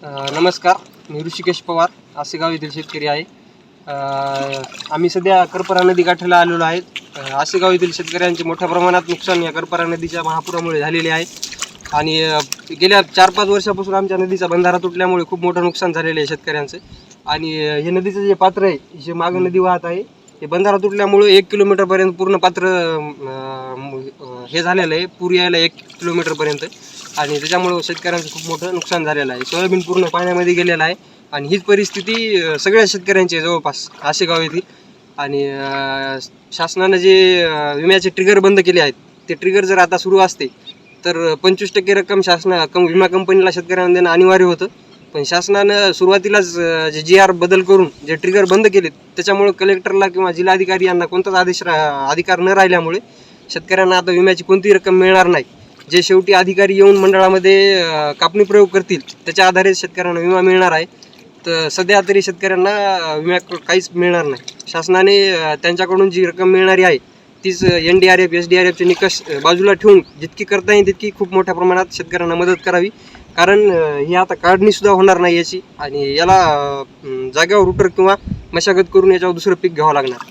नमस्कार, मी ऋषिकेश पवार आसेगाव येथील शेतकरी आहे. आम्ही सध्या करपरा नदी काठाला आलेलो आहे. आसेगाव येथील शेतकऱ्यांचे मोठ्या प्रमाणात नुकसान या करपरा नदीच्या महापुरामुळे झालेले आहे आणि गेल्या 4-5 वर्षापासून आमच्या नदीचा बंधारा तुटल्यामुळे खूप मोठं नुकसान झालेलं आहे शेतकऱ्यांचं. आणि हे नदीचं जे पात्र आहे, जे मागं नदी वाहत आहे, हे बंधारा तुटल्यामुळे 1 किलोमीटरपर्यंत पूर्ण पात्र हे झालेलं आहे, पूर यायला 1 किलोमीटरपर्यंत. आणि त्याच्यामुळं शेतकऱ्यांचं खूप मोठं नुकसान झालेलं आहे. सोयाबीन पूर्ण पाण्यामध्ये गेलेलं आहे आणि हीच परिस्थिती सगळ्या शेतकऱ्यांची आहे जवळपास आसेगाव येथील. आणि शासनानं जे विम्याचे ट्रिगर बंद केले आहेत, ते ट्रिगर जर आता सुरू असते तर 25% रक्कम विमा कंपनीला शेतकऱ्यांना देणं अनिवार्य होतं. पण शासनानं सुरुवातीलाच जे GR बदल करून जे ट्रिगर बंद केलेत, त्याच्यामुळे कलेक्टरला किंवा जिल्हाधिकारी यांना कोणताच अधिकार न राहिल्यामुळे शेतकऱ्यांना आता विम्याची कोणतीही रक्कम मिळणार नाही. जे शेवटी अधिकारी येऊन मंडळामध्ये कापणी प्रयोग करतील, त्याच्या आधारे शेतकऱ्यांना विमा मिळणार आहे. तर सध्या तरी शेतकऱ्यांना विमा काहीच मिळणार नाही. शासनाने त्यांच्याकडून जी रक्कम मिळणारी आहे तीच NDRF SDRFचे निकष बाजूला ठेवून जितकी करता येईल तितकी खूप मोठ्या प्रमाणात शेतकऱ्यांना मदत करावी. कारण ही आता काढणीसुद्धा होणार नाही याची, आणि याला जागेवर रुटर किंवा मशागत करून याच्यावर दुसरं पीक घ्यावं लागणार.